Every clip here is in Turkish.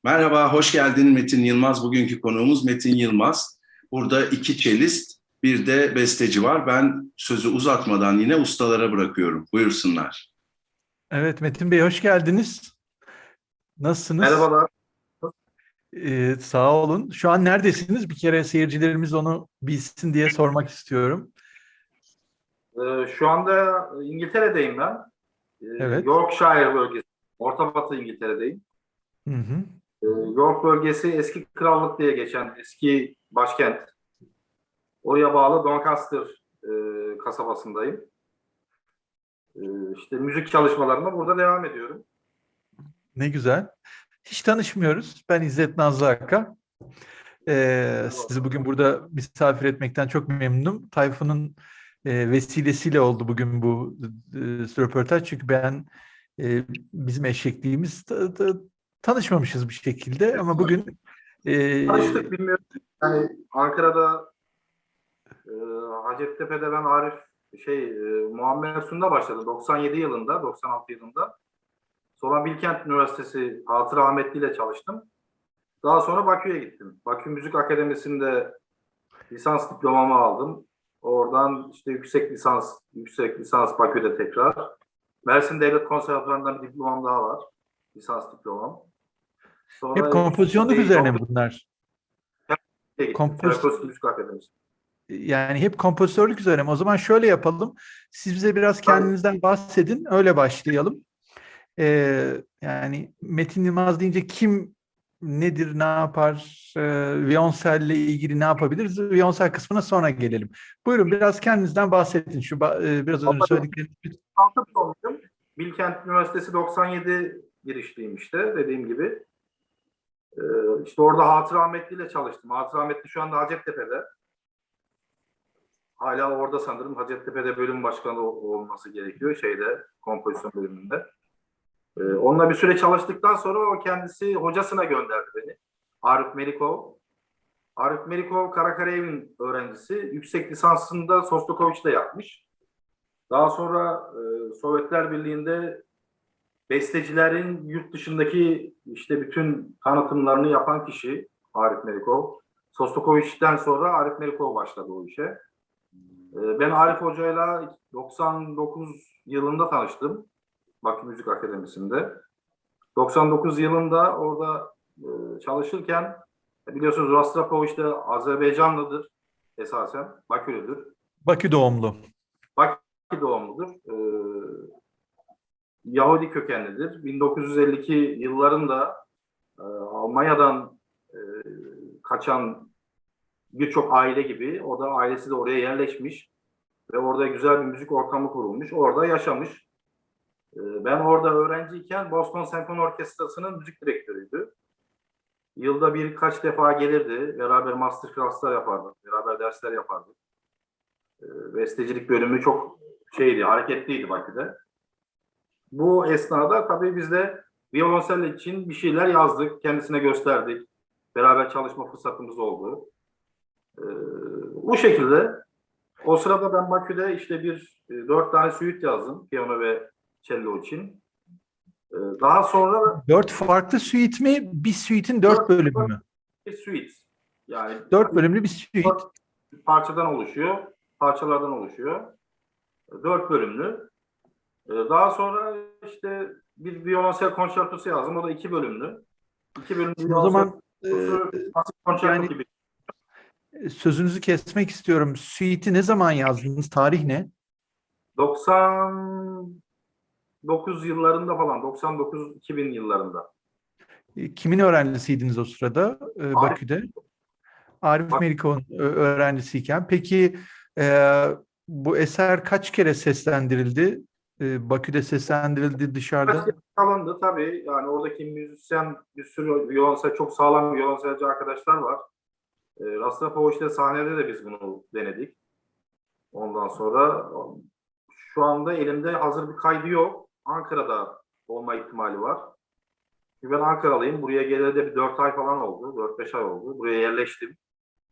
Merhaba, hoş geldin Metin Yılmaz. Bugünkü konuğumuz Metin Yılmaz. Burada iki çelist, bir de besteci var. Ben sözü uzatmadan yine ustalara bırakıyorum. Buyursunlar. Evet Metin Bey hoş geldiniz. Nasılsınız? Merhabalar. Sağ olun. Şu an neredesiniz? Bir kere seyircilerimiz onu bilsin diye sormak istiyorum. Şu anda İngiltere'deyim ben. Evet. Yorkshire bölgesi, Orta Batı İngiltere'deyim. Hı hı. York bölgesi eski krallık diye geçen eski başkent. Oraya bağlı Doncaster kasabasındayım. E, işte müzik çalışmalarıma burada devam ediyorum. Ne güzel. Hiç tanışmıyoruz. Ben İzzet Nazlı Akka. Sizi bugün burada misafir etmekten çok memnunum. Tayfun'un vesilesiyle oldu bugün bu röportaj. Çünkü bizim eşekliğimiz tanışmamışız bir şekilde. Ama bugün Tanıştık bilmiyorum. Yani Ankara'da e, Hacettepe'de ben Muammer Sun'da başladım. 97 yılında, 96 yılında. Sonra Bilkent Üniversitesi Hatıra Ahmetli ile çalıştım. Daha sonra Bakü'ye gittim. Bakü Müzik Akademisi'nde lisans diplomamı aldım. Oradan işte yüksek lisans Bakü'de tekrar. Mersin Devlet Konservatuvarı'ndan bir diplomam daha var. Lisans diplomam. hep Sonra kompozisyonluk üzerine mi bunlar? gittim. Kompoz Çaykovski Müzik Akademisi. Yani hep kompozitörlük üzerine mi? O zaman şöyle yapalım. Siz bize biraz Tabii. kendinizden bahsedin. Öyle başlayalım. Yani Metin Yılmaz deyince kim nedir, ne yapar, Violonselle ile ilgili ne yapabiliriz? Violonsel kısmına sonra gelelim. Buyurun biraz kendinizden bahsedin. Biraz önce söyledikleriniz. Altı diplomluyum. Bilkent Üniversitesi 97 girişliyim işte dediğim gibi. İşte orada Hatıra Ahmetli ile çalıştım. Hatıra Ahmetli şu anda Hacettepe'de. Hala orada sanırım Hacettepe'de bölüm başkanı olması gerekiyor kompozisyon bölümünde. Onunla bir süre çalıştıktan sonra o kendisi hocasına gönderdi beni. Arif Melikov. Arif Melikov Karakarayev'in öğrencisi. Yüksek lisansında Sostakoviç'te yapmış. Daha sonra Sovyetler Birliği'nde bestecilerin yurt dışındaki işte bütün tanıtımlarını yapan kişi Arif Melikov. Sostakoviç'ten sonra Arif Melikov başladı o işe. Ben Arif Hoca'yla 99 yılında tanıştım. Bakü Müzik Akademisi'nde. 99 yılında orada çalışırken biliyorsunuz Rastropov işte Azerbaycanlıdır esasen. Bakülüdür. Bakü doğumlu. Bakü doğumludur. Yahudi kökenlidir. 1952 yıllarında Almanya'dan e, kaçan birçok aile gibi o da ailesi de oraya yerleşmiş ve orada güzel bir müzik ortamı kurulmuş. Orada yaşamış. Ben orada öğrenciyken Boston Senfoni Orkestrası'nın müzik direktörüydü. Yılda birkaç defa gelirdi. Beraber masterclass'lar yapardık. Beraber dersler yapardık. Bestecilik bölümü çok hareketliydi Bakü'de. Bu esnada tabii biz de violonsel için bir şeyler yazdık. Kendisine gösterdik. Beraber çalışma fırsatımız oldu. Bu şekilde o sırada ben Bakü'de işte 4 tane suite yazdım. Piyano ve cello için. Daha sonra 4 farklı suite mi? Bir suite'in 4 bölümü mü? bir suite. Yani 4 bölümlü bir suite. 4 parçalardan oluşuyor. 4 bölümlü. Daha sonra işte bir violonsel konçertosu yazdım. O da 2 bölümlü. 2 bölümlü Şimdi o violonsel zaman konçertosu, konçerto yani gibi. sözünüzü kesmek istiyorum. Suite'i ne zaman yazdınız? Tarih ne? 99 yıllarında falan, 99-2000 yıllarında. Kimin öğrencisiydiniz o sırada Arif, Bakü'de? Arif bak, Melikov'un öğrencisiyken. Peki e, bu eser kaç kere seslendirildi? Bakü'de seslendirildi, kaç dışarıda. kere çalındı tabii. Yani oradaki müzisyen bir sürü violonsel, çok sağlam violonselci arkadaşlar var. Rostropovic'te sahnede de biz bunu denedik. Ondan sonra şu anda elimde hazır bir kaydı yok. Ankara'da olma ihtimali var. Çünkü ben Ankaralıyım. Buraya geleli de bir 4 ay falan oldu. 4-5 ay oldu. Buraya yerleştim.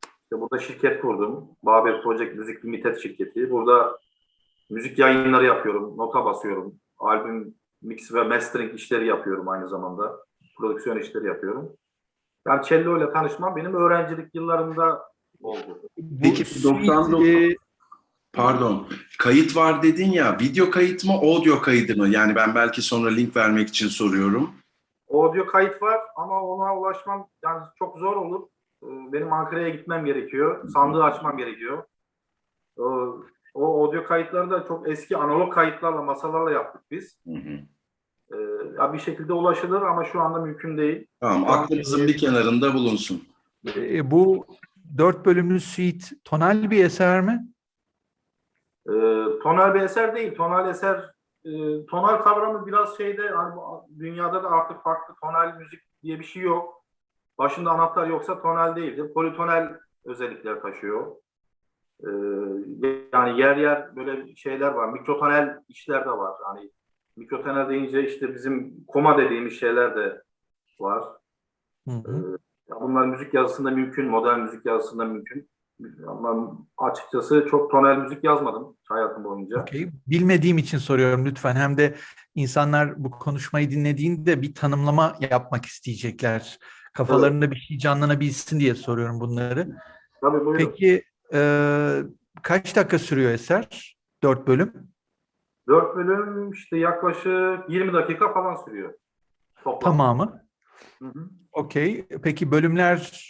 İşte burada şirket kurdum. Babel Project Music Limited şirketi. Burada müzik yayınları yapıyorum. Nota basıyorum. Albüm mix ve mastering işleri yapıyorum aynı zamanda. Prodüksiyon işleri yapıyorum. Yani cello ile tanışmam benim öğrencilik yıllarımda oldu. Peki Bu 99 suite, pardon, kayıt var dedin ya, video kayıt mı, audio kaydı mı? Yani ben belki sonra link vermek için soruyorum. Audio kayıt var ama ona ulaşmam yani çok zor olur. Benim Ankara'ya gitmem gerekiyor. Sandığı açmam gerekiyor. O, o audio kayıtları da çok eski analog kayıtlarla, masalarla yaptık biz. Hı hı. Ya bir şekilde ulaşılır ama şu anda mümkün değil. Tamam, Şu an aklımızın bir kenarında bulunsun. bu 4 bölümlü suite tonal bir eser mi? tonal bir eser değil. Tonal eser, tonal kavramı biraz şeyde, hani dünyada da artık farklı tonal müzik diye bir şey yok. Başında anahtar yoksa tonal değildir. Politonal özellikler taşıyor. Yani yer yer böyle şeyler var. Mikrotonal işler de var. Hani mikrotonal deyince işte bizim koma dediğimiz şeyler de var. Hı hı. Bunlar müzik yazısında mümkün, modern müzik yazısında mümkün. Ama açıkçası çok tonal müzik yazmadım hayatım boyunca. Okey. Bilmediğim için soruyorum lütfen. Hem de insanlar bu konuşmayı dinlediğinde bir tanımlama yapmak isteyecekler. Evet, Kafalarında bir şey canlanabilsin diye soruyorum bunları. tabii buyurun. Peki kaç dakika sürüyor eser? 4 bölüm. 4 bölüm işte yaklaşık 20 dakika falan sürüyor toplam. Tamamı. Hı hı. Okey. Peki bölümler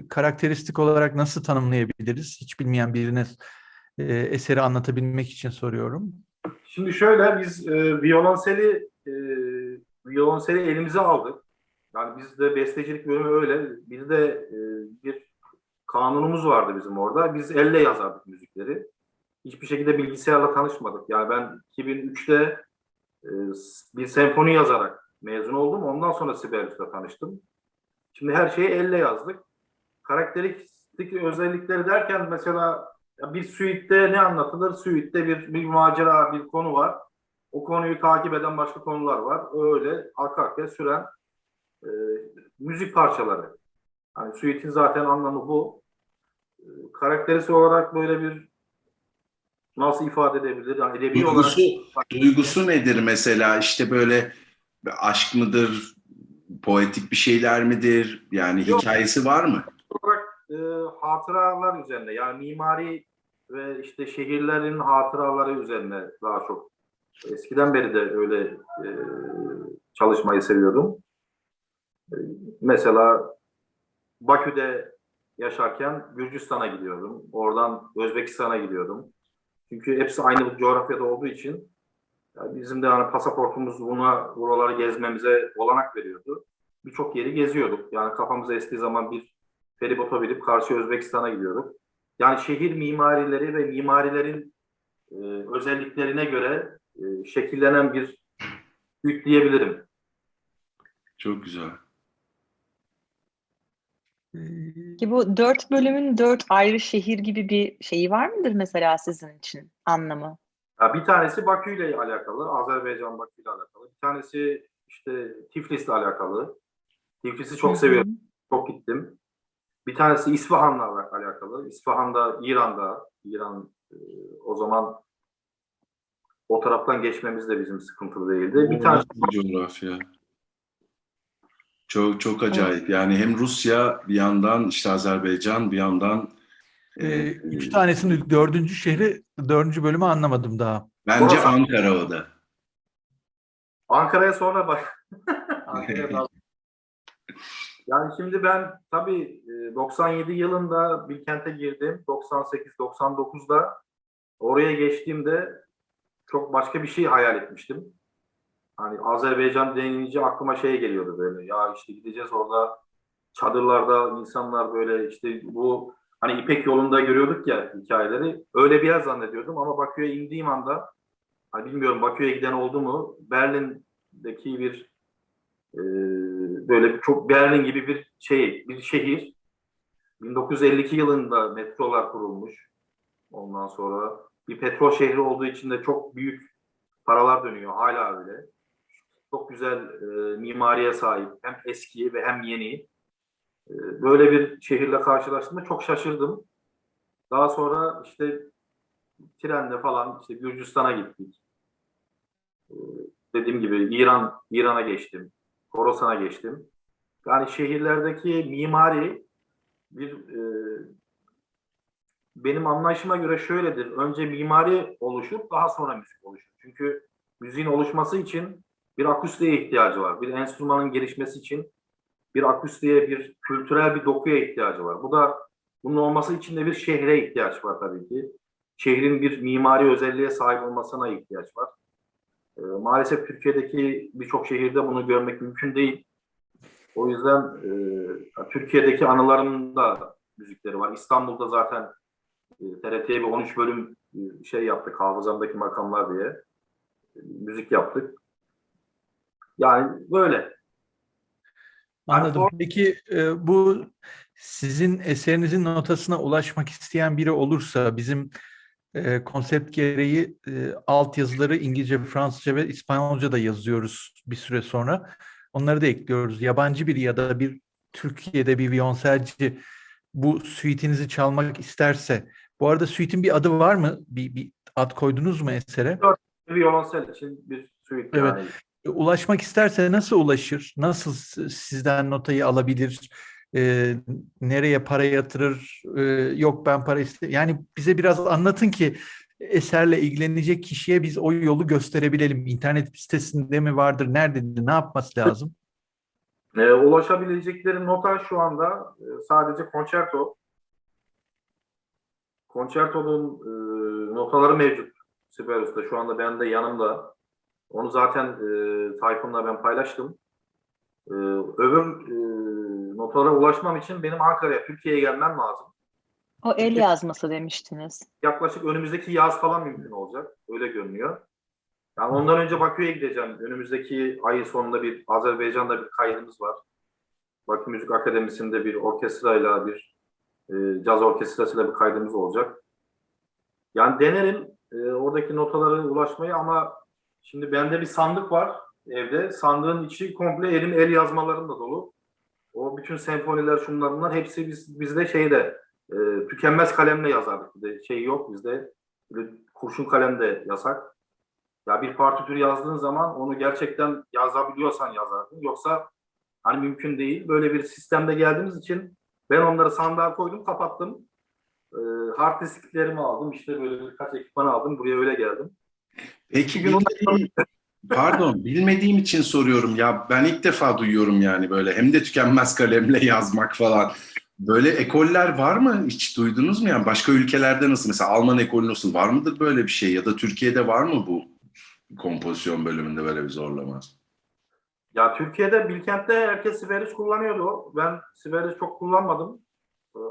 karakteristik olarak nasıl tanımlayabiliriz? Hiç bilmeyen birine eseri anlatabilmek için soruyorum. Şimdi şöyle biz violonseli elimize aldık. Yani bizde bestecilik bölümü öyle. Bizde bir kanunumuz vardı bizim orada. Biz elle yazardık müzikleri. Hiçbir şekilde bilgisayarla tanışmadık. Yani ben 2003'te e, bir senfoni yazarak mezun oldum. Ondan sonra Sibelius'la tanıştım. Şimdi her şeyi elle yazdık. Karakteristik özellikleri derken mesela bir suite'de ne anlatılır? Suite'de bir macera, bir konu var. O konuyu takip eden başka konular var. Öyle arka arkaya süren e, müzik parçaları. Hani suite'in zaten anlamı bu. Karakterisi olarak böyle bir nasıl ifade edebilir? Yani edebi olarak Duygusu, duygusu nedir mesela? İşte böyle aşk mıdır, poetik bir şeyler midir? Yani yok hikayesi var mı? olarak hatıralar üzerine yani mimari ve işte şehirlerin hatıraları üzerine daha çok. Eskiden beri de öyle e, çalışmayı seviyordum. E, Mesela Bakü'de yaşarken Gürcistan'a gidiyordum. Oradan Özbekistan'a gidiyordum. Çünkü hepsi aynı coğrafyada olduğu için yani bizim de hani pasaportumuz buraları gezmemize olanak veriyordu. Birçok yeri geziyorduk. Yani kafamıza estiği zaman bir feribota binip karşı Özbekistan'a gidiyorduk. Yani şehir mimarileri ve mimarilerin e, özelliklerine göre şekillenen bir büyük diyebilirim. Çok güzel. Ki bu 4 bölümün 4 ayrı şehir gibi bir şeyi var mıdır mesela sizin için anlamı? Ya bir tanesi Bakü ile alakalı, Azerbaycan Bakü ile alakalı. Bir tanesi işte Tiflis'le alakalı. Tiflis'i Hı çok hı. seviyorum, çok gittim. Bir tanesi İsfahan'la alakalı. İsfahan'da İran'da, o zaman o taraftan geçmemiz de bizim sıkıntılı değildi. Bir O tanesi nasıl bir coğrafya? Çok çok Evet. acayip. Yani hem Rusya bir yandan, işte Azerbaycan bir yandan, Üç tanesinin dördüncü şehri, dördüncü bölümü anlamadım daha. bence Orası. Ankara o da. Ankara'ya sonra bak. Ankara'ya daha. Yani şimdi ben tabii 97 yılında Bilkent'e girdim. 98-99'da oraya geçtiğimde çok başka bir şey hayal etmiştim. Hani Azerbaycan denince aklıma şey geliyordu böyle. Ya işte gideceğiz orada çadırlarda insanlar böyle işte bu hani İpek yolunda görüyorduk ya hikayeleri. Öyle bir yer zannediyordum ama Bakü'ye indiğim anda hani bilmiyorum Bakü'ye giden oldu mu? Berlin'deki bir böyle çok Berlin gibi bir bir şehir. 1952 yılında metrolar kurulmuş. Ondan sonra bir petrol şehri olduğu için de çok büyük paralar dönüyor. Hala öyle. Çok güzel mimariye sahip. Hem eski ve hem yeni. Böyle bir şehirle karşılaştığımda çok şaşırdım. Daha sonra işte trenle falan işte Gürcistan'a gittik. E, Dediğim gibi İran'a geçtim. Horasan'a geçtim. Yani şehirlerdeki mimari benim anlayışıma göre şöyledir. Önce mimari oluşur, daha sonra müzik oluşur. Çünkü müziğin oluşması için bir akustiğe ihtiyacı var. Bir enstrümanın gelişmesi için bir akustiğe, bir kültürel bir dokuya ihtiyacı var. Bunun olması için de bir şehre ihtiyaç var tabii ki. Şehrin bir mimari özelliğe sahip olmasına ihtiyaç var. Maalesef Türkiye'deki birçok şehirde bunu görmek mümkün değil. O yüzden Türkiye'deki anılarımın da müzikleri var. İstanbul'da zaten TRT'ye bir 13 bölüm şey yaptık, hafızamdaki makamlar diye. Müzik yaptık. Yani böyle. Anladım. Peki bu sizin eserinizin notasına ulaşmak isteyen biri olursa bizim konsept gereği altyazıları İngilizce, Fransızca ve İspanyolca da yazıyoruz bir süre sonra. Onları da ekliyoruz. Yabancı biri ya da bir Türkiye'de bir viyonselci bu suite'inizi çalmak isterse, bu arada suite'in bir adı var mı? Bir ad koydunuz mu esere? Violonsel için bir suite Evet. yani. Ulaşmak isterse nasıl ulaşır? Nasıl sizden notayı alabilir? Nereye para yatırır? Yok ben para yani bize biraz anlatın ki eserle ilgilenecek kişiye biz o yolu gösterebilelim. İnternet sitesinde mi vardır? Nerede? Ne yapması lazım? Ulaşabilecekleri nota şu anda sadece konçerto. Konçertonun notaları mevcut. Siberus'ta şu anda benim de yanımda. Onu zaten Tayfun'la ben paylaştım. Öbür notalara ulaşmam için benim Ankara'ya, Türkiye'ye gelmem lazım. O el yazması demiştiniz. Yaklaşık önümüzdeki yaz falan mümkün olacak. Öyle görünüyor. Yani ondan önce Bakü'ye gideceğim. Önümüzdeki ayın sonunda bir Azerbaycan'da bir kaydımız var. Bakü Müzik Akademisi'nde bir orkestrayla, bir caz orkestrasıyla bir kaydımız olacak. Yani denerim oradaki notalara ulaşmayı ama şimdi bende bir sandık var evde. Sandığın içi komple el yazmalarım da dolu. O bütün senfoniler, şunlar bunlar hepsi bizde tükenmez kalemle yazardık. Bir de şey yok bizde. Kurşun kalem de yasak. Ya bir partitür yazdığın zaman onu gerçekten yazabiliyorsan yazardın. Yoksa hani mümkün değil. Böyle bir sistemde geldiğimiz için ben onları sandığa koydum, kapattım. Hard disklerimi aldım. İşte böyle birkaç ekipman aldım. Buraya öyle geldim. Peki bilmediğim için soruyorum ya, ben ilk defa duyuyorum yani böyle hem de tükenmez kalemle yazmak falan. Böyle ekoller var mı? Hiç duydunuz mu yani? Başka ülkelerde nasıl? Mesela Alman ekolü nasıl? Var mıdır böyle bir şey? Ya da Türkiye'de var mı bu kompozisyon bölümünde böyle bir zorlama? Ya Türkiye'de Bilkent'te herkes Sibelius kullanıyordu. Ben Sibelius çok kullanmadım.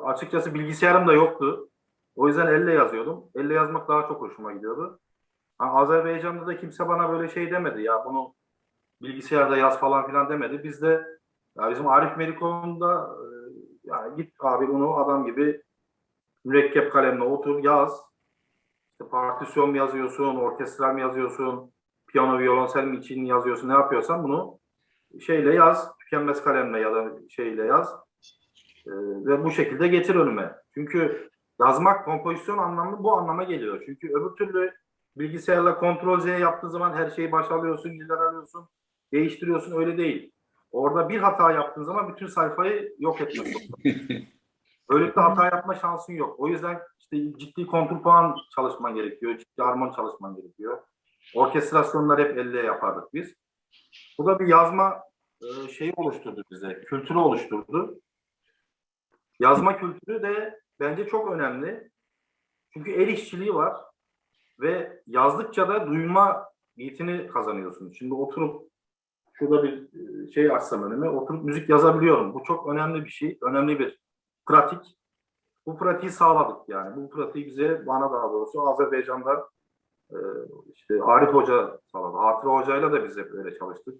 Açıkçası bilgisayarım da yoktu. O yüzden elle yazıyordum. Elle yazmak daha çok hoşuma gidiyordu. Azerbaycan'da da kimse bana böyle şey demedi ya bunu bilgisayarda yaz falan filan demedi. Bizde ya bizim Arif Melikov'un da yani git abi bunu adam gibi mürekkep kalemle otur yaz. İşte partisyon mu yazıyorsun, orkestral mi yazıyorsun, piyano, violonsel mi için yazıyorsun, ne yapıyorsan bunu şeyle yaz, tükenmez kalemle ya da şeyle yaz ve bu şekilde getir önüme. Çünkü yazmak kompozisyon anlamı bu anlama geliyor. Çünkü öbür türlü bilgisayarla Ctrl-Z yaptığın zaman her şeyi başa alıyorsun, yerler alıyorsun, değiştiriyorsun, öyle değil. Orada bir hata yaptığın zaman bütün sayfayı yok etmek zorunda. Böylelikle hata yapma şansın yok. O yüzden işte ciddi kontrpuan çalışman gerekiyor, ciddi armon çalışman gerekiyor. Orkestrasyonlar hep elle yapardık biz. Bu da bir yazma şeyi oluşturdu bize, kültürü oluşturdu. Yazma kültürü de bence çok önemli. Çünkü el işçiliği var ve yazdıkça da duyma yetini kazanıyorsun. Şimdi oturup şurada bir şey açsam önüme, oturup müzik yazabiliyorum. Bu çok önemli bir şey, önemli bir pratik. Bu pratiği sağladık yani. Bu pratiği bana daha doğrusu Azerbaycan'da işte Arif Hoca sağladı. Hatıra Hoca'yla da biz hep öyle çalıştık.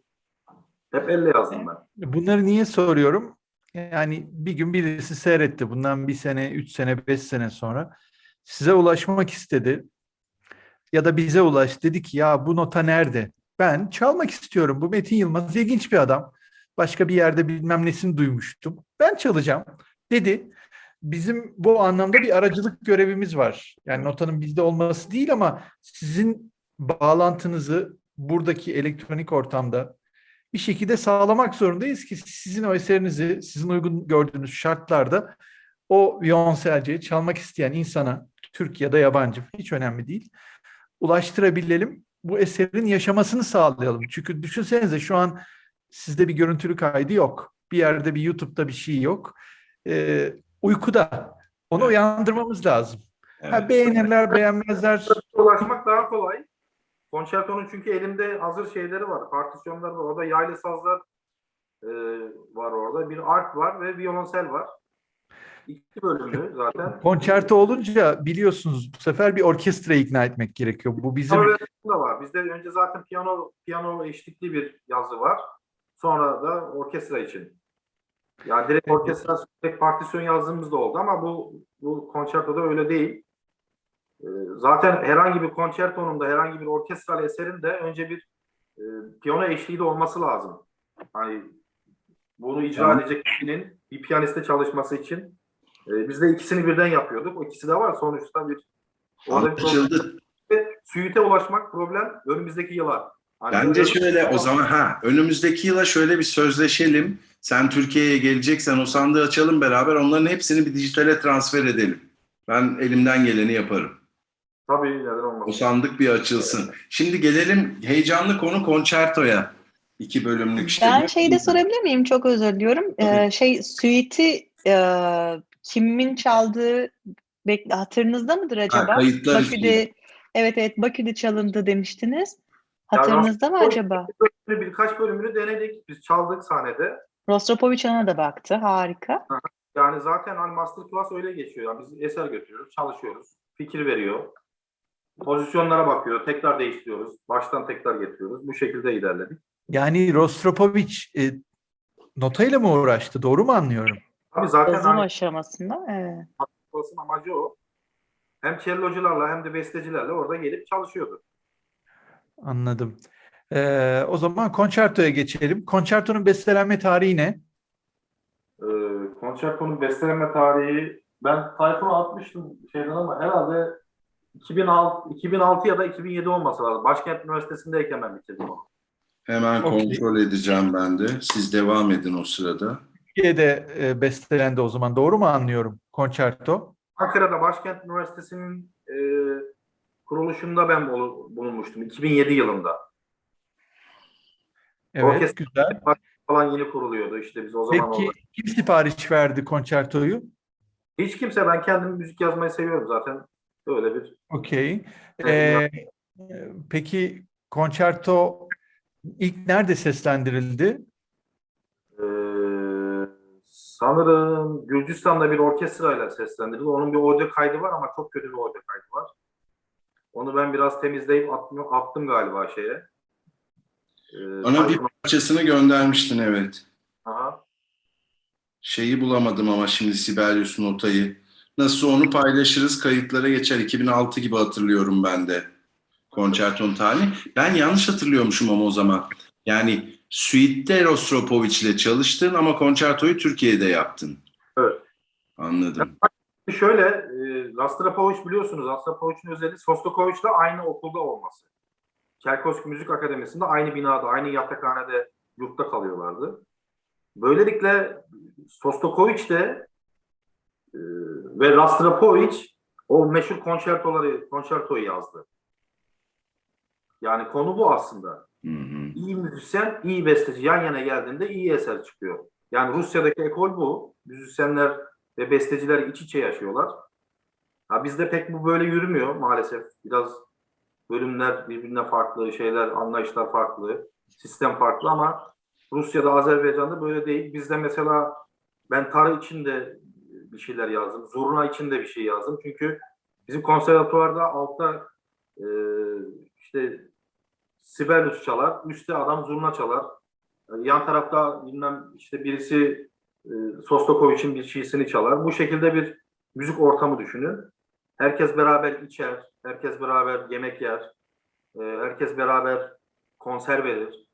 Hep elle yazdım ben. Bunları niye soruyorum? Yani bir gün birisi seyretti. Bundan 1 sene, 3 sene, 5 sene sonra size ulaşmak istedi. Ya da bize ulaş. Dedi ki ya bu nota nerede? Ben çalmak istiyorum. Bu Metin Yılmaz ilginç bir adam. Başka bir yerde bilmem nesini duymuştum. Ben çalacağım dedi. Bizim bu anlamda bir aracılık görevimiz var. Yani notanın bizde olması değil ama sizin bağlantınızı buradaki elektronik ortamda bir şekilde sağlamak zorundayız ki sizin o eserinizi sizin uygun gördüğünüz şartlarda o violoncelciye çalmak isteyen insana, Türk ya da yabancı hiç önemli değil, ulaştırabilelim. Bu eserin yaşamasını sağlayalım. Çünkü düşünsenize şu an sizde bir görüntülü kaydı yok. Bir yerde bir YouTube'da bir şey yok. Uykuda. Onu Evet. uyandırmamız lazım. Evet. Ha, beğenirler, beğenmezler. Ulaşmak daha kolay. Konçertonun çünkü elimde hazır şeyleri var, partisyonlar var. Orada yaylı sazlar e, var orada. Bir arp var ve violonsel var. İki bölümlü zaten. Konçerto olunca biliyorsunuz bu sefer bir orkestra ikna etmek gerekiyor. Bu bizim Piyano versiyonu da var. Bizde önce zaten piyano eşlikli bir yazı var. Sonra da orkestra için. Ya direkt orkestra, direkt partisyon yazdığımız da oldu ama bu konçertoda öyle değil. Zaten herhangi bir konçertonun da herhangi bir orkestral eserin de önce bir piyano eşliği de olması lazım. Hani bunu icra edecek kişinin bir piyaniste çalışması için biz de ikisini birden yapıyorduk. O ikisi de var sonuçta orada bir problem. Anlaşıldı. Suite ulaşmak problem önümüzdeki yıla. Hani Bence böyle- şöyle o zaman önümüzdeki yıla şöyle bir sözleşelim. Sen Türkiye'ye geleceksen o sandığı açalım beraber. Onların hepsini bir dijitale transfer edelim. Ben elimden geleni yaparım. Tabii neden O olmasın. sandık bir açılsın. Şimdi gelelim heyecanlı konu konçertoya. 2 bölümlük işte. Ben şeyi de sorabilir miyim? Çok özür diliyorum. Tabii. Suite'i kimin çaldığı hatırınızda mıdır acaba? Kayıtlar Bakü'de, evet Bakü'de çalındı demiştiniz. Yani Hatırınızda mı acaba? birkaç bölümünü denedik. Biz çaldık sahnede. Rostropovich ona da baktı. Harika. Yani zaten hani masterclass öyle geçiyor. Yani biz eser götürüyoruz, çalışıyoruz. Fikir veriyor. Pozisyonlara bakıyor. Tekrar değiştiriyoruz. Baştan tekrar getiriyoruz. Bu şekilde ilerledik. yani Rostropovich notayla mı uğraştı? Doğru mu anlıyorum? Tabii zaten Yazım hani aşamasında. Evet. masterclass'ın amacı o. Hem cellocularla hem de bestecilerle orada gelip çalışıyordu. Anladım. O zaman konçertoya geçelim. Konçertonun bestelenme tarihi ne? Konçertonun besteleme tarihi ben Tayfun'a atmıştım şeyden ama herhalde 2006 ya da 2007 olması lazım. Başkent Üniversitesi'ndeyken ben bitirdim onu. Hemen Okey. kontrol edeceğim ben de. Siz devam edin o sırada. Türkiye'de bestelendi o zaman. Doğru mu anlıyorum? Konçerto. Ankara'da Başkent Üniversitesi'nin kuruluşunda ben bulunmuştum 2007 yılında. Evet, Orkestra güzel. falan yeni kuruluyordu işte biz o zaman Peki orada. kim sipariş verdi konçertoyu? Hiç kimse ben kendim müzik yazmayı seviyorum zaten. Böyle bir Okey. Evet, Peki konçerto ilk nerede seslendirildi? e, sanırım Gürcistan'da bir orkestrayla seslendirildi. Onun bir audio kaydı var ama çok kötü bir audio kaydı var. Onu ben biraz temizleyip attım galiba şeye. Bana bir Tayfun'a. parçasını göndermiştin, evet. Aha. Şeyi bulamadım ama şimdi Sibelius notayı. Nasıl onu paylaşırız, kayıtlara geçer. 2006 gibi hatırlıyorum ben de konçertonun tarihini. Ben yanlış hatırlıyormuşum ama o zaman. Yani Suite'de Rostropovich ile çalıştın ama konçertoyu Türkiye'de yaptın. Evet. Anladım. Şöyle, Rostropovich biliyorsunuz, Rostropovich'in özelliği Shostakovich'la aynı okulda olması. Çaykovski Müzik Akademisi'nde aynı binada, aynı yatakhanede yurtta kalıyorlardı. Böylelikle Shostakovich de ve Rostropovich o meşhur konçertoyu yazdı. Yani konu bu aslında. Hı hı. İyi müzisyen, iyi besteci yan yana geldiğinde iyi eser çıkıyor. Yani Rusya'daki ekol bu. Müzisyenler ve besteciler iç içe yaşıyorlar. Ha, bizde pek bu böyle yürümüyor maalesef. Biraz bölümler birbirine farklı, anlayışlar farklı, sistem farklı ama Rusya'da, Azerbaycan'da böyle değil. Bizde mesela ben tar için de bir şeyler yazdım. Zurna için de bir şey yazdım. Çünkü bizim konservatuvarda altta e, işte Sibelius çalar, üstte adam zurna çalar. Yan tarafta bilmem işte birisi Sostakovich'in bir şeysini çalar. Bu şekilde bir müzik ortamı düşünün. Herkes beraber içer, herkes beraber yemek yer, herkes beraber konser verir.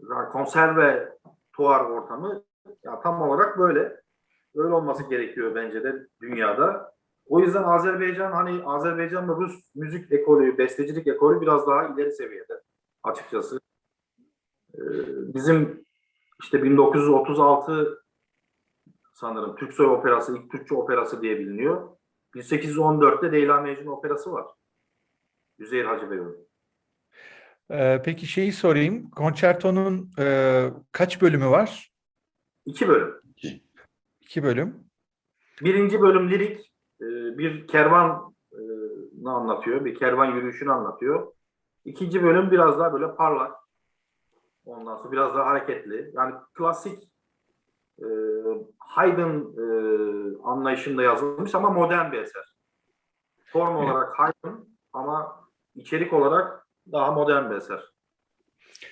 Yani konserve tuar ortamı ya tam olarak böyle. Öyle olması gerekiyor bence de dünyada. O yüzden Azerbaycan ve Rus müzik ekolü, bestecilik ekolü biraz daha ileri seviyede açıkçası. Bizim işte 1936 sanırım Türksoy Operası, ilk Türkçe operası diye biliniyor. 1814'te Leyla Mecnun Operası var. Üzeyir Hacıbey'in. Peki şeyi sorayım. Concerto'nun kaç bölümü var? 2 bölüm. 2 bölüm. Birinci bölüm lirik, bir kervanı anlatıyor, bir kervan yürüyüşünü anlatıyor. İkinci bölüm biraz daha böyle parlak, ondan sonra biraz daha hareketli. Yani klasik Haydn anlayışında yazılmış ama modern bir eser. Form Evet. olarak Haydn ama içerik olarak daha modern bir eser.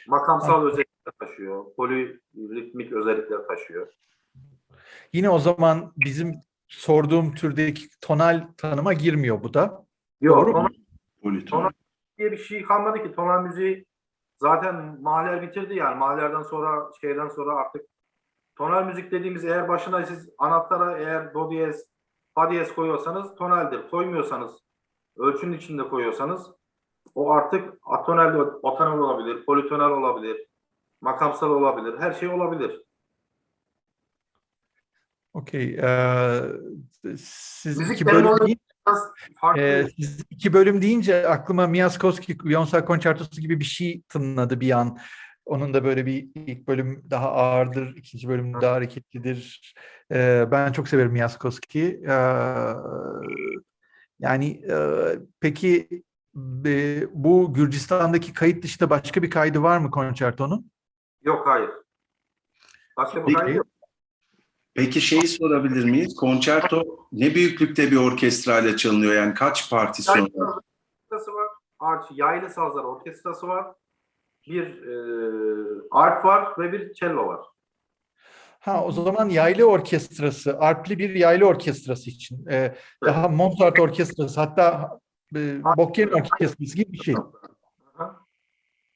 Makamsal özellikler taşıyor, poliritmik özellikler taşıyor. Yine o zaman bizim sorduğum türdeki tonal tanıma girmiyor bu da. Yok, Doğru mu? tonal diye bir şey kalmadı ki. Tonal müziği zaten Mahler bitirdi yani. Mahler'den sonra, şeyden sonra artık tonal müzik dediğimiz, eğer başına siz anahtara eğer do diyez, fa diyez koyuyorsanız tonaldir. Koymuyorsanız, ölçünün içinde koyuyorsanız o artık atonal, atonal olabilir, politonal olabilir, makamsal olabilir, her şey olabilir. Okey. Siz Müzik iki bölüm terminolojisi değil, biraz farklı. siz iki bölüm deyince aklıma Miaskovski Violonsel Konçertosu gibi bir şey tınladı bir an. Onun da böyle bir ilk bölüm daha ağırdır, ikinci bölüm daha hareketlidir. Ben çok severim Miaskovski'yi. Yani peki bu Gürcistan'daki kayıt dışında başka bir kaydı var mı konçertonun? Yok, hayır. Başka bir kaydı Peki, yok. peki şeyi sorabilir miyiz? Konçerto ne büyüklükte bir orkestrayla çalınıyor? Yani kaç partisyon var? Orkestrası var. Yaylı sazlar orkestrası var. Bir arp var ve bir cello var. Ha, o zaman yaylı orkestrası, arpli bir yaylı orkestrası için. Daha Mozart orkestrası, hatta Bokken orkestrası gibi bir şey. Aha.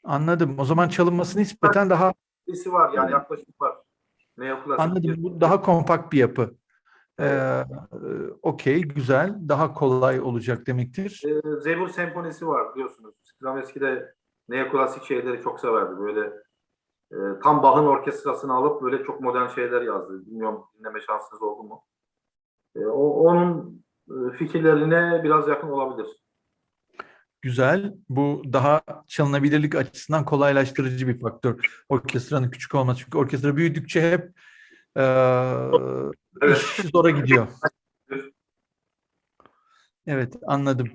Anladım. O zaman çalınması nispeten daha Birisi var yani, yaklaşık var. Neoklasik anladım. bir. Bu daha kompakt bir yapı. Evet. Okey, güzel. Daha kolay olacak demektir. Zebur Senfonisi var biliyorsunuz. Stravinsky de neoklasik şeyleri çok severdi. Böyle tam Bach'ın orkestrasını alıp böyle çok modern şeyler yazdı. Bilmiyorum, dinleme şansınız oldu mu? Onun fikirlerine biraz yakın olabilir. Güzel. Bu daha çalınabilirlik açısından kolaylaştırıcı bir faktör. Orkestranın küçük olması. Çünkü orkestra büyüdükçe hep Evet. iş zora gidiyor. Evet, anladım.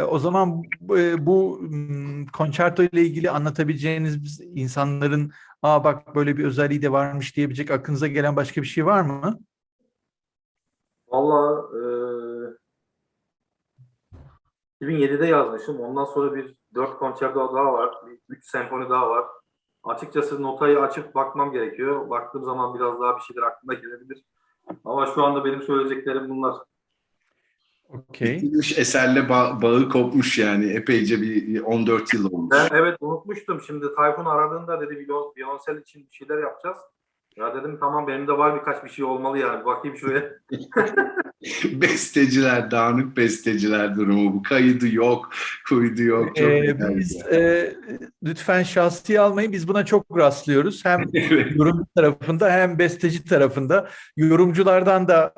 O zaman bu konçerto ile ilgili anlatabileceğiniz insanların bak böyle bir özelliği de varmış diyebilecek aklınıza gelen başka bir şey var mı? Valla 2007'de yazmışım. Ondan sonra bir 4 konçerto daha var. Bir 3 senfoni daha var. Açıkçası notayı açıp bakmam gerekiyor. Baktığım zaman biraz daha bir şeyler aklıma gelebilir. Ama şu anda benim söyleyeceklerim bunlar. Okey. Bitirmiş eserle bağı kopmuş yani. Epeyce bir 14 yıl olmuş. Ben evet unutmuştum. Şimdi Tayfun aradığında dedi violonsel için bir şeyler yapacağız. Ya dedim tamam, benim de var birkaç bir şey olmalı yani. Bakayım şuraya. Besteciler, dağınık besteciler durumu bu. Kaydı yok, kuydu yok. Çok acayip Biz ya. lütfen şahsi almayın. Biz buna çok rastlıyoruz. Hem Evet. yorumcu tarafında hem besteci tarafında. Yorumculardan da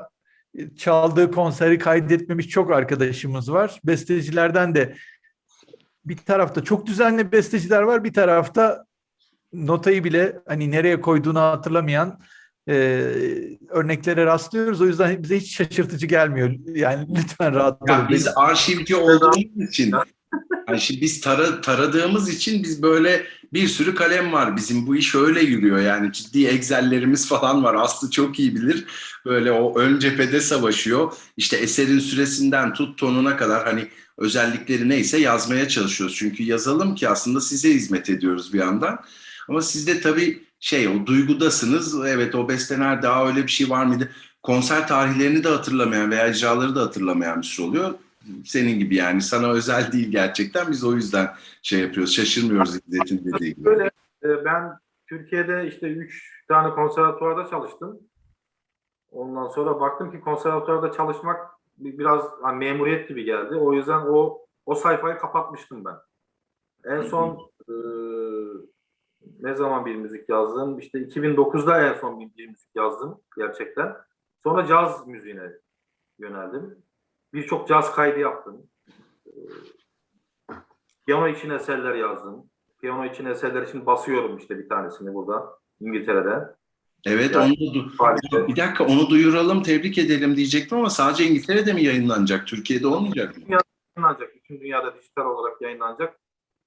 çaldığı konseri kaydetmemiş çok arkadaşımız var. Bestecilerden de bir tarafta çok düzenli besteciler var, bir tarafta notayı bile hani nereye koyduğunu hatırlamayan e, örneklere rastlıyoruz. O yüzden bize hiç şaşırtıcı gelmiyor. Yani lütfen rahat Ya olun. biz arşivci olduğumuz için, yani şimdi biz taradığımız için biz böyle bir sürü kalem var. Bizim bu iş öyle yürüyor yani, ciddi Excel'lerimiz falan var. Aslı çok iyi bilir. Böyle o ön cephede savaşıyor. İşte eserin süresinden tut tonuna kadar hani özellikleri neyse yazmaya çalışıyoruz. Çünkü yazalım ki aslında size hizmet ediyoruz bir yandan. Ama siz de tabii o duygudasınız. Evet, o beste daha öyle bir şey var mıydı? Konser tarihlerini de hatırlamayan veya icraları da hatırlamayan bir şey oluyor. Senin gibi yani, sana özel değil gerçekten. Biz o yüzden yapıyoruz. Şaşırmıyoruz İzzet'in dediği gibi. Böyle ben Türkiye'de işte 3 tane konservatuvarda çalıştım. Ondan sonra baktım ki konservatuvarda çalışmak biraz hani memuriyet gibi geldi. O yüzden o sayfayı kapatmıştım ben. En son Ne zaman bir müzik yazdım? İşte 2009'da en son bir müzik yazdım gerçekten. Sonra caz müziğine yöneldim. Birçok caz kaydı yaptım. Piyano için eserler yazdım. Piyano için eserler için basıyorum işte bir tanesini burada İngiltere'de. Evet, Yani, Ya bir dakika, onu duyuralım, tebrik edelim diyecektim ama sadece İngiltere'de mi yayınlanacak? Türkiye'de olmayacak mı? yayınlanacak. Bütün dünyada dijital olarak yayınlanacak.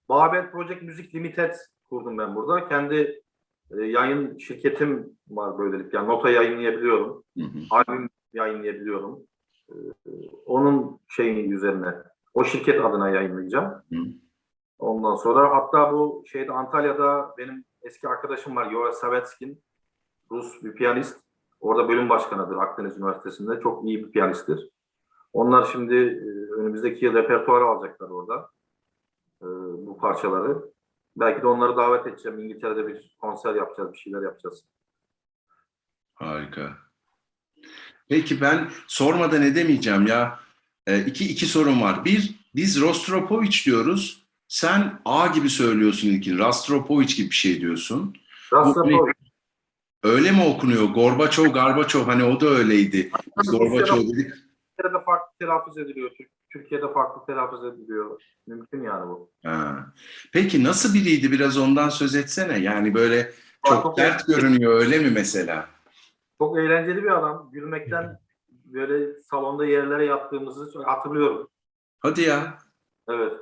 Babel Project Music Limited kurdum ben burada. Kendi yayın şirketim var böylelikle. Yani nota yayınlayabiliyorum. Hı hı. Albüm yayınlayabiliyorum. Onun şeyin üzerine, o şirket adına yayınlayacağım. Hı. Ondan sonra hatta bu şeyde Antalya'da benim eski arkadaşım var. Yoel Savetskin. Rus bir piyanist. Orada bölüm başkanıdır Akdeniz Üniversitesi'nde. Çok iyi bir piyanisttir. Onlar şimdi önümüzdeki yıl repertuara alacaklar orada. Bu parçaları. Belki de onları davet edeceğim. İngiltere'de bir konser yapacağız, bir şeyler yapacağız. Harika. Peki ben sormadan edemeyeceğim ya. İki sorum var. Bir, biz Rostropovich diyoruz. Sen A gibi söylüyorsun ilkin. Rastropovich gibi bir şey diyorsun. Rastropovich. Öyle mi okunuyor? Gorbaçov, hani o da öyleydi. Biz Gorbaçov dedik. Türkiye'de farklı telaffuz ediliyor. Türkiye'de farklı telaffuz ediliyor. Mümkün yani bu. Ha. Peki nasıl biriydi? Biraz ondan söz etsene. Yani böyle çok sert görünüyor, öyle mi mesela? Çok eğlenceli bir adam. Gülmekten böyle salonda yerlere yattığımızı hatırlıyorum. Hadi ya. Evet.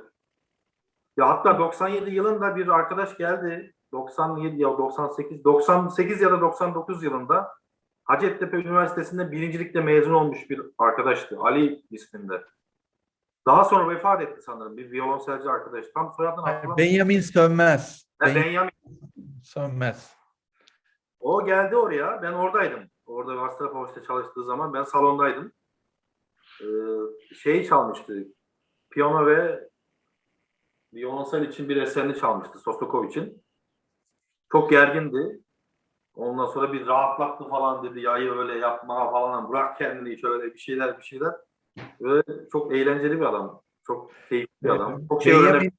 Ya hatta 97 yılında bir arkadaş geldi. 97 ya 98 ya da 99 yılında Hacettepe Üniversitesi'nde birincilikle mezun olmuş bir arkadaştı. Ali isminde. Daha sonra vefat etti sanırım. Bir violonselci arkadaş. Tam soyadını hatırlamıyorum. Benjamin Sönmez. Benjamin. Sönmez. O geldi oraya. Ben oradaydım. Orada Rastropovich'te çalıştığı zaman ben salondaydım. Şeyi çalmıştı. Piyano ve violonsel için bir eserini çalmıştı Sostakovich'in. Çok gergindi. Ondan sonra bir rahatlattı falan dedi. Yayı öyle yapma falan. Bırak kendini şöyle bir şeyler. Ve çok eğlenceli bir adam. Çok keyifli bir adam. Çok şey öğrenebildim.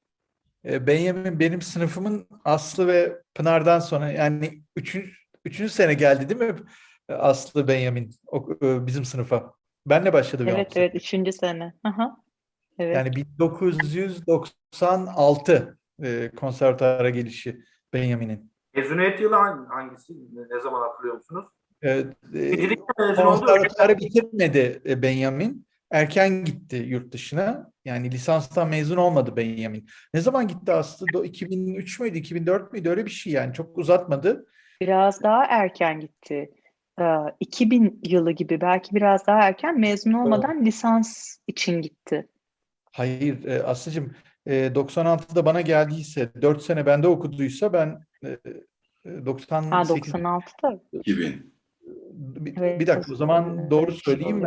Benjamin benim sınıfımın Aslı ve Pınar'dan sonra, yani üçüncü sene geldi değil mi Aslı, Benjamin bizim sınıfa? Benle başladı Evet, Beyoncé. evet, 3. sene. Aha, evet. Yani 1996 konservatuara gelişi Benjamin'in. Mezuniyet yılı hangisi? Ne zaman hatırlıyor musunuz? Birincilikle mezun oldu. Konservatuarı bitirmedi Benjamin. Erken gitti yurt dışına. Yani lisanstan mezun olmadı Benjamin. Ne zaman gitti Aslı? 2003 müydü, 2004 müydü? Öyle bir şey yani. Çok uzatmadı. Biraz daha erken gitti. 2000 yılı gibi, belki biraz daha erken, mezun olmadan lisans için gitti. Hayır Aslı'cığım, 96'da bana geldiyse, 4 sene bende okuduysa ben 98 96'da. 2000. bir dakika, o zaman doğru söyleyeyim.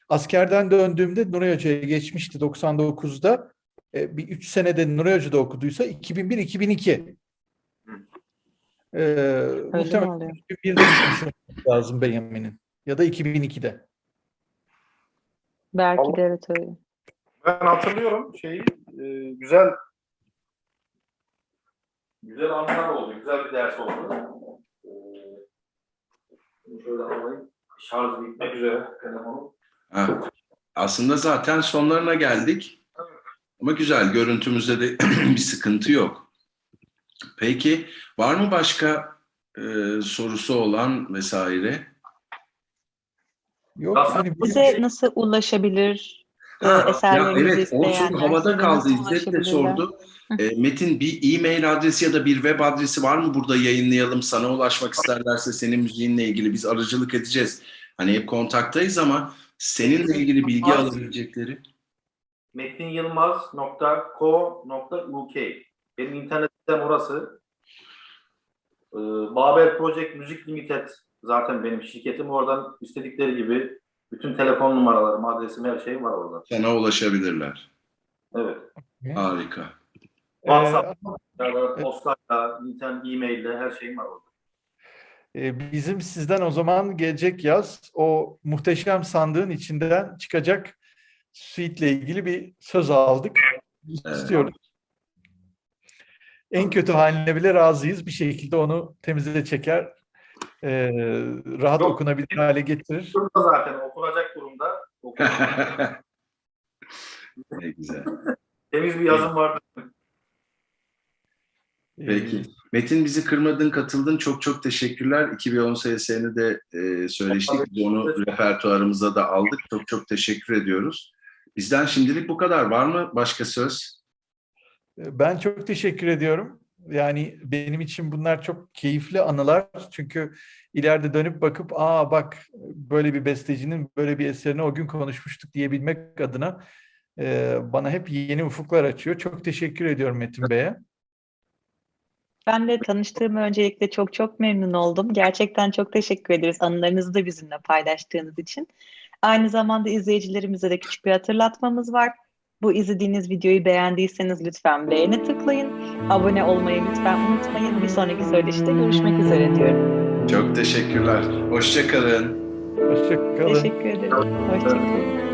Askerden döndüğümde Nuray Hoca'ya geçmişti 99'da. Bir 3 senede Nuray Hoca'da okuduysa 2001-2002. Muhtemelen 2001'de gitmiş olması lazım Benjamin'in. Ya da 2002'de. Belki de evet öyle. Ben hatırlıyorum şeyi. Güzel anlar oldu. Güzel bir ders oldu. Şöyle alayım. Şarj bitmek üzere telefonu. Ha. Aslında zaten sonlarına geldik. Ama güzel, görüntümüzde de bir sıkıntı yok. Peki var mı başka sorusu olan vesaire? Yok yani Bize nasıl ulaşabilir? Ya Eserlerinizi evet, o soru isteyenler havada size kaldı. nasıl İzzet de ulaşabilirler? sordu. Metin, bir e-mail adresi ya da bir web adresi var mı, burada yayınlayalım? Sana ulaşmak isterlerse senin müziğinle ilgili biz aracılık edeceğiz. Hani hep kontaktayız ama seninle ilgili bilgi alabilecekleri. metinyılmaz.co.uk. Benim internet sitem orası. Babel Project Music Limited zaten benim şirketim. Oradan istedikleri gibi bütün telefon numaralarım, adresim, her şey var orada. Sana ulaşabilirler. Evet. Harika. WhatsApp, postayla, internet, e-mail'de her şeyim var orada. Bizim sizden o zaman gelecek yaz o muhteşem sandığın içinden çıkacak suite'le ilgili bir söz aldık. Evet. İstiyoruz. En kötü haline bile razıyız. Bir şekilde onu temize çeker, rahat Yok. okunabilir hale getirir. Durumda zaten okunacak durumda. Ne güzel. Temiz bir yazım vardı. Peki. Metin, bizi kırmadın, katıldın. Çok çok teşekkürler. 2010 senesini de söyleştik. Biz onu repertuarımıza da aldık. Çok çok teşekkür ediyoruz. Bizden şimdilik bu kadar. Var mı başka söz? Ben çok teşekkür ediyorum. Yani benim için bunlar çok keyifli anılar. Çünkü ileride dönüp bakıp bak böyle bir bestecinin böyle bir eserini o gün konuşmuştuk diyebilmek adına bana hep yeni ufuklar açıyor. Çok teşekkür ediyorum Metin Bey'e. Ben de tanıştığıma öncelikle çok çok memnun oldum. Gerçekten çok teşekkür ederiz anılarınızı da bizimle paylaştığınız için. Aynı zamanda izleyicilerimize de küçük bir hatırlatmamız var. Bu izlediğiniz videoyu beğendiyseniz lütfen beğene tıklayın. Abone olmayı lütfen unutmayın. Bir sonraki söyleşide görüşmek üzere diyorum. Çok teşekkürler. Hoşça kalın. Hoşça kalın. Teşekkür ederim. Hoşçakalın.